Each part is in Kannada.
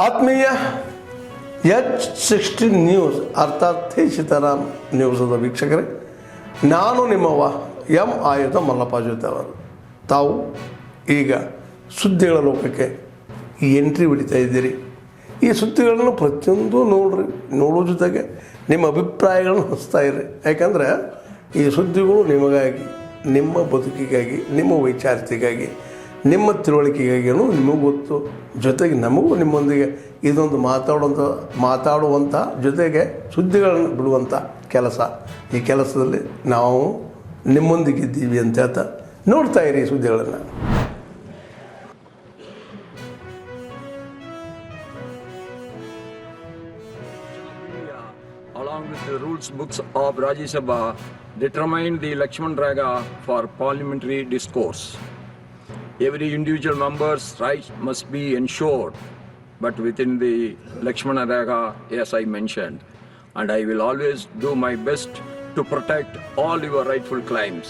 ಆತ್ಮೀಯ H16 ನ್ಯೂಸ್ ಅರ್ಥಾತ್ ಸೀತಾರಾಮ್ ನ್ಯೂಸದ ವೀಕ್ಷಕರೇ, ನಾನು ನಿಮ್ಮವ ಎಂ ಆಯುಧ ಮಲ್ಲಪ್ಪ ಜೊತೆ ಅವರು. ತಾವು ಈಗ ಸುದ್ದಿಗಳ ಲೋಕಕ್ಕೆ ಎಂಟ್ರಿ ಹೊಡಿತಾ ಇದ್ದೀರಿ. ಈ ಸುದ್ದಿಗಳನ್ನು ಪ್ರತಿಯೊಂದು ನೋಡೋ ಜೊತೆಗೆ ನಿಮ್ಮ ಅಭಿಪ್ರಾಯಗಳನ್ನು ಹಂಚ್ತಾ ಇರ್ರಿ. ಯಾಕಂದರೆ ಈ ಸುದ್ದಿಗಳು ನಿಮಗಾಗಿ, ನಿಮ್ಮ ಬದುಕಿಗಾಗಿ, ನಿಮ್ಮ ವೈಚಾರಿಕೆಗಾಗಿ, ನಿಮ್ಮ ತಿಳುವಳಿಕೆಗಾಗಿಯೂ ನಿಮಗೂ ಗೊತ್ತು, ಜೊತೆಗೆ ನಮಗೂ ನಿಮ್ಮೊಂದಿಗೆ ಇದೊಂದು ಮಾತಾಡುವಂಥ ಜೊತೆಗೆ ಸುದ್ದಿಗಳನ್ನು ಬಿಡುವಂಥ ಕೆಲಸ. ಈ ಕೆಲಸದಲ್ಲಿ ನಾವು ನಿಮ್ಮೊಂದಿಗಿದ್ದೀವಿ ಅಂತ ಹೇಳ್ತಾ ನೋಡ್ತಾ ಇರಿ ಈ ಸುದ್ದಿಗಳನ್ನು. Along with the rules books of Rajya Sabha determine the Lakshman Rekha for parliamentary discourse. Every individual member's rights must be ensured, but within the Lakshman Rekha, as I mentioned, and I will always do my best to protect all your rightful claims.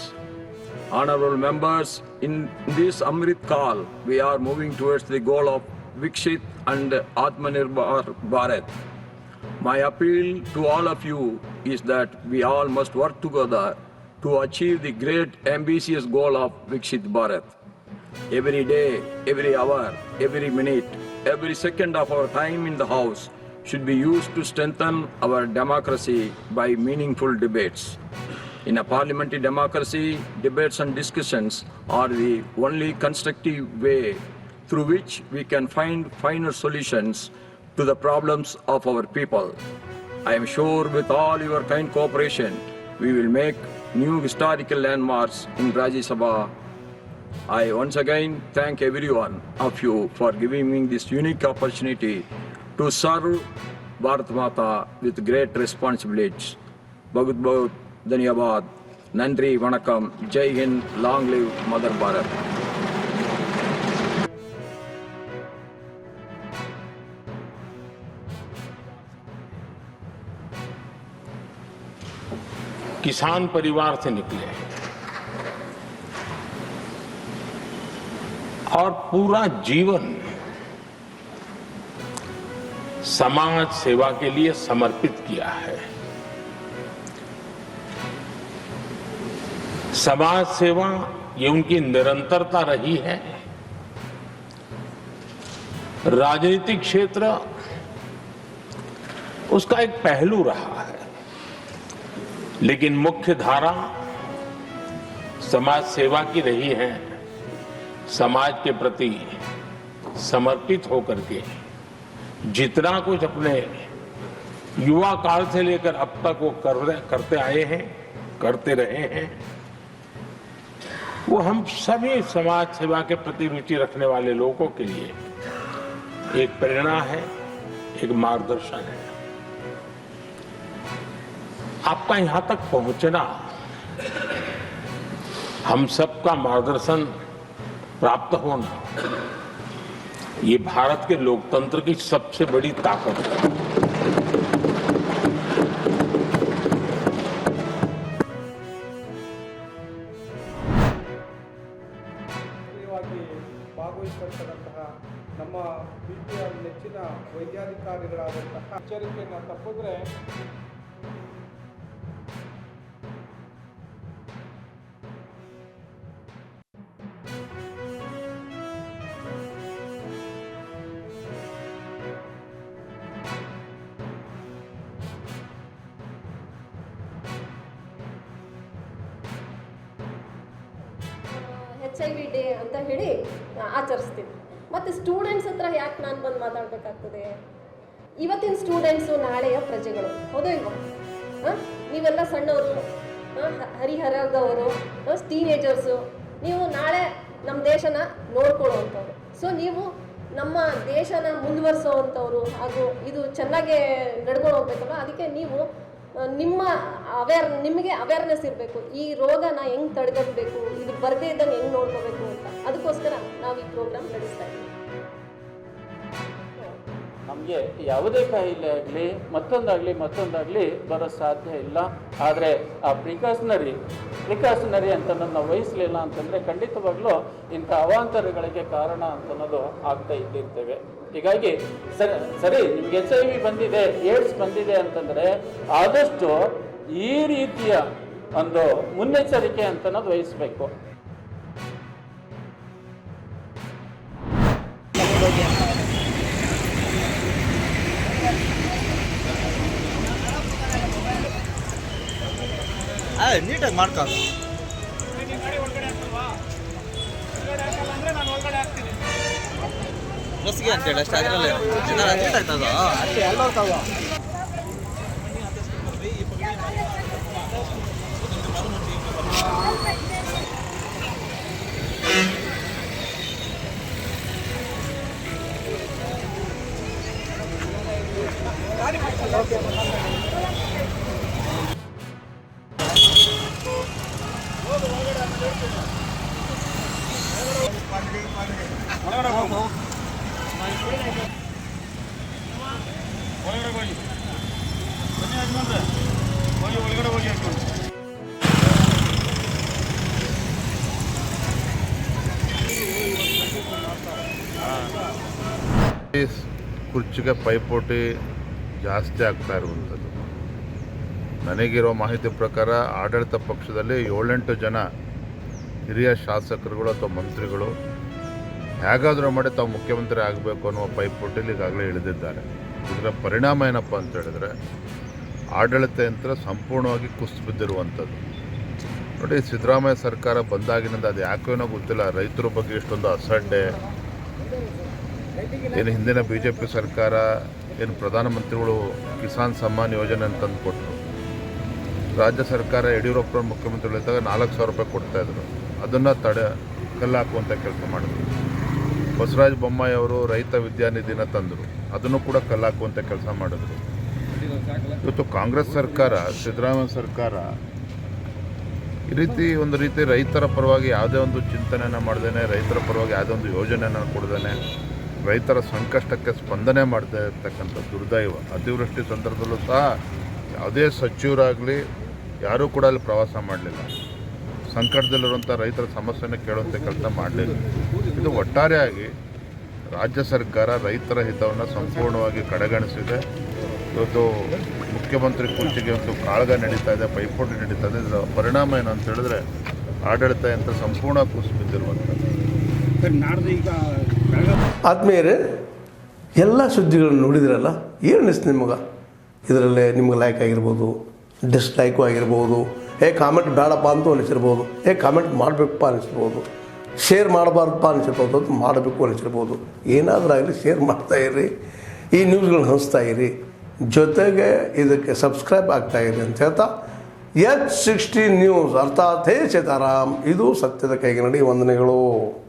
Honorable members, in this Amrit Kal, we are moving towards the goal of Viksit and Atmanirbhar Bharat. My appeal to all of you is that we all must work together to achieve the great ambitious goal of Viksit Bharat. Every day, every hour, every minute, every second of our time in the House should be used to strengthen our democracy by meaningful debates. In a parliamentary democracy, debates and discussions are the only constructive way through which we can find finer solutions to the problems of our people. I am sure with all your kind cooperation, we will make new historical landmarks in Rajya Sabha. I once again thank every one of you for giving me this unique opportunity to serve Bharat Mata with great responsibilities. Bahut bahut dhanyabad. Nandri Vanakkam. Jai Hind. Long live Mother Bharat. किसान परिवार से निकले और पूरा जीवन समाज सेवा के लिए समर्पित किया है. समाज सेवा ये उनकी निरंतरता रही है. राजनीतिक क्षेत्र उसका एक पहलू रहा है, लेकिन मुख्य धारा समाज सेवा की रही है. समाज के प्रति समर्पित होकर के जितना कुछ अपने युवा काल से लेकर अब तक वो करते आए हैं, करते रहे हैं, वो हम सभी समाज सेवा के प्रति रुचि रखने वाले लोगों के लिए एक प्रेरणा है, एक मार्गदर्शन है. आपका यहां तक पहुंचना, हम सबका मार्गदर्शन प्राप्त होना, ये भारत के लोकतंत्र की सबसे बड़ी ताकत है. ಭಾಗವಹಿಸಿರ್ತಕ್ಕಂತಹ ನಮ್ಮ ಪ್ರೀತಿಯ ನೆಚ್ಚಿನ ವೈದ್ಯಾಧಿಕಾರಿಗಳಾದಂತಹ ಎಚ್ಚರಿಕೆಯನ್ನು ತಪ್ಪಿದ್ರೆ HIV ಡೇ ಅಂತ ಹೇಳಿ ಆಚರಿಸ್ತೀವಿ. ಮತ್ತು ಸ್ಟೂಡೆಂಟ್ಸ್ ಹತ್ರ ಯಾಕೆ ನಾನು ಬಂದು ಮಾತಾಡಬೇಕಾಗ್ತದೆ? ಇವತ್ತಿನ ಸ್ಟೂಡೆಂಟ್ಸು ನಾಳೆಯ ಪ್ರಜೆಗಳು, ಹೌದೋ ಇಲ್ವ? ನೀವೆಲ್ಲ ಸಣ್ಣವರು, ಹರಿಹರದವರು, ಟೀನೇಜರ್ಸು, ನೀವು ನಾಳೆ ನಮ್ಮ ದೇಶನ ನೋಡ್ಕೊಳ್ಳೋವಂಥವ್ರು. ಸೊ ನೀವು ನಮ್ಮ ದೇಶನ ಮುಂದುವರಿಸೋವಂಥವ್ರು, ಹಾಗೂ ಇದು ಚೆನ್ನಾಗೇ ನಡ್ಕೊಂಡು ಹೋಗ್ಬೇಕಲ್ಲ. ಅದಕ್ಕೆ ನೀವು ನಿಮಗೆ ಅವೇರ್ನೆಸ್ ಇರಬೇಕು. ಈ ರೋಗನ ಹೆಂಗೆ ತಡೆಗಟ್ಟಬೇಕು, ಇದು ಬರದೇ ಇದ್ದಂಗೆ ಹೆಂಗೆ ನೋಡ್ಕೋಬೇಕು ಅಂತ. ಅದಕ್ಕೋಸ್ಕರ ನಾವು ಈ ಪ್ರೋಗ್ರಾಮ್ ನಡೆಸ್ತಾ ಇದ್ದೀವಿ. ನಮಗೆ ಯಾವುದೇ ಕಾಯಿಲೆ ಆಗಲಿ ಮತ್ತೊಂದಾಗಲಿ ಬರೋ ಸಾಧ್ಯ ಇಲ್ಲ. ಆದರೆ ಆ ಪ್ರಿಕಾಷನರಿ ಅಂತ ನಾವು ವಹಿಸಲಿಲ್ಲ ಅಂತಂದರೆ ಖಂಡಿತವಾಗ್ಲೂ ಇಂಥ ಅವಾಂತರಗಳಿಗೆ ಕಾರಣ ಅಂತನ್ನೋದು ಆಗ್ತಾ ಇದ್ದಿರ್ತೇವೆ. ಹೀಗಾಗಿ ಸರಿ ನಿಮ್ಗೆ HIV ಬಂದಿದೆ, ಏಡ್ಸ್ ಬಂದಿದೆ ಅಂತಂದರೆ ಆದಷ್ಟು ಈ ರೀತಿಯ ಒಂದು ಮುನ್ನೆಚ್ಚರಿಕೆ ಅಂತನ್ನೋದು ವಹಿಸಬೇಕು. ನೀಟಾಗಿ ಮಾಡ್ಕೊಂಡು ಬಸ್ಗೆ ಅಂತೇಳಿ ಅಷ್ಟು ಅದರಲ್ಲೇ ನೀಟಾಗ್ತದ ಅಷ್ಟೇ ಎಲ್ಲ ತಗೋ. ಕುರ್ಚಿಗೆ ಪೈಪೋಟಿ ಜಾಸ್ತಿ ಆಗ್ತಾ ಇರುವಂಥದ್ದು. ನನಗಿರೋ ಮಾಹಿತಿ ಪ್ರಕಾರ ಆಡಳಿತ ಪಕ್ಷದಲ್ಲಿ 7-8 ಜನ ಹಿರಿಯ ಶಾಸಕರುಗಳು ಅಥವಾ ಮಂತ್ರಿಗಳು ಹೇಗಾದರೂ ಮಾಡಿ ತಾವು ಮುಖ್ಯಮಂತ್ರಿ ಆಗಬೇಕು ಅನ್ನುವ ಪೈಪೋಟಿಲಿ ಈಗಾಗಲೇ ಇಳಿದಿದ್ದಾರೆ. ಇದರ ಪರಿಣಾಮ ಏನಪ್ಪ ಅಂತ ಹೇಳಿದ್ರೆ ಆಡಳಿತ ಯಂತ್ರ ಸಂಪೂರ್ಣವಾಗಿ ಕುಸಿದು ಬಿದ್ದಿರುವಂಥದ್ದು. ನೋಡಿ, ಸಿದ್ದರಾಮಯ್ಯ ಸರ್ಕಾರ ಬಂದಾಗಿನಿಂದ ಅದು ಯಾಕೇನೋ ಗೊತ್ತಿಲ್ಲ, ರೈತರ ಬಗ್ಗೆ ಇಷ್ಟೊಂದು ಅಸಡ್ಡೆ. ಏನು ಹಿಂದಿನ BJP ಸರ್ಕಾರ ಏನು ಪ್ರಧಾನಮಂತ್ರಿಗಳು ಕಿಸಾನ್ ಸಮ್ಮಾನ್ ಯೋಜನೆ ಅಂತಂದು ಕೊಟ್ಟರು. ರಾಜ್ಯ ಸರ್ಕಾರ ಯಡಿಯೂರಪ್ಪರ ಮುಖ್ಯಮಂತ್ರಿಗಳಿದ್ದಾಗ 4,000 ರೂಪಾಯಿ ಕೊಡ್ತಾಯಿದ್ರು. ಅದನ್ನು ಕಲ್ಲು ಹಾಕುವಂಥ ಕೆಲಸ ಮಾಡಿದ್ರು. ಬಸವರಾಜ ಬೊಮ್ಮಾಯಿ ಅವರು ರೈತ ವಿದ್ಯಾನಿಧಿನ ತಂದರು, ಅದನ್ನು ಕೂಡ ಕಲ್ಲು ಹಾಕುವಂಥ ಕೆಲಸ ಮಾಡಿದ್ರು. ಇವತ್ತು ಕಾಂಗ್ರೆಸ್ ಸರ್ಕಾರ, ಸಿದ್ದರಾಮಯ್ಯ ಸರ್ಕಾರ ಒಂದು ರೀತಿ ರೈತರ ಪರವಾಗಿ ಯಾವುದೇ ಒಂದು ಚಿಂತನೆಯನ್ನು ಮಾಡ್ದೇನೆ, ರೈತರ ಪರವಾಗಿ ಯಾವುದೇ ಒಂದು ಯೋಜನೆಯನ್ನು ಕೊಡ್ದೇನೆ, ರೈತರ ಸಂಕಷ್ಟಕ್ಕೆ ಸ್ಪಂದನೆ ಮಾಡದೇ ಇರ್ತಕ್ಕಂಥ ದುರ್ದೈವ. ಅತಿವೃಷ್ಟಿ ಸಂದರ್ಭದಲ್ಲೂ ಸಹ ಯಾವುದೇ ಸಚಿವರಾಗಲಿ ಯಾರೂ ಕೂಡ ಅಲ್ಲಿ ಪ್ರವಾಸ ಮಾಡಲಿಲ್ಲ. ಸಂಕಟದಲ್ಲಿರುವಂಥ ರೈತರ ಸಮಸ್ಯೆಯನ್ನು ಕೇಳುವಂಥ ಕೆಲಸ ಮಾಡಲಿಲ್ಲ. ಇದು ಒಟ್ಟಾರೆಯಾಗಿ ರಾಜ್ಯ ಸರ್ಕಾರ ರೈತರ ಹಿತವನ್ನು ಸಂಪೂರ್ಣವಾಗಿ ಕಡೆಗಣಿಸಿದೆ. ಇವತ್ತು ಮುಖ್ಯಮಂತ್ರಿ ಕುರ್ಚಿಗೆ ಒಂದು ಕಾಳಗ ನಡೀತಾ ಇದೆ, ಪೈಪೋಟಿ ನಡೀತಾ ಇದೆ. ಇದರ ಪರಿಣಾಮ ಏನು ಅಂತ ಹೇಳಿದ್ರೆ ಆಡಳಿತ ಯಂತ್ರ ಸಂಪೂರ್ಣ ಕುಸಿದು ಬಿದ್ದಿರುವಂಥದ್ದು. ಆದ್ಮೇಲೆ ಎಲ್ಲ ಸುದ್ದಿಗಳನ್ನು ನೋಡಿದ್ರಲ್ಲ, ಏನು ಅನಿಸ್ತು ನಿಮಗೆ? ಇದರಲ್ಲೇ ನಿಮ್ಗೆ ಲೈಕ್ ಆಗಿರ್ಬೋದು, ಡಿಸ್ಲೈಕು ಆಗಿರ್ಬೋದು, ಕಾಮೆಂಟ್ ಬೇಡಪ್ಪ ಅಂತೂ ಅನಿಸಿರ್ಬೋದು, ಕಾಮೆಂಟ್ ಮಾಡಬೇಕಪ್ಪ ಅನಿಸಿರ್ಬೋದು, ಶೇರ್ ಮಾಡಬಾರ್ದಪ್ಪ ಅನಿಸಿರ್ಬೋದು, ಅದು ಮಾಡಬೇಕು ಅನಿಸಿರ್ಬೋದು. ಏನಾದರೂ ಆಗಲಿ ಶೇರ್ ಮಾಡ್ತಾಯಿರಿ, ಈ ನ್ಯೂಸ್ಗಳನ್ನ ಹಂಚ್ತಾ ಇರಿ, ಜೊತೆಗೆ ಇದಕ್ಕೆ ಸಬ್ಸ್ಕ್ರೈಬ್ ಆಗ್ತಾಯಿರಿ ಅಂತ ಹೇಳ್ತಾ H16 ನ್ಯೂಸ್ ಅರ್ಥಾತ್ ಹೇ ಸೀತಾರಾಮ್, ಇದು ಸತ್ಯದ ಕೈಗೆ ನಡಿ. ವಂದನೆಗಳು.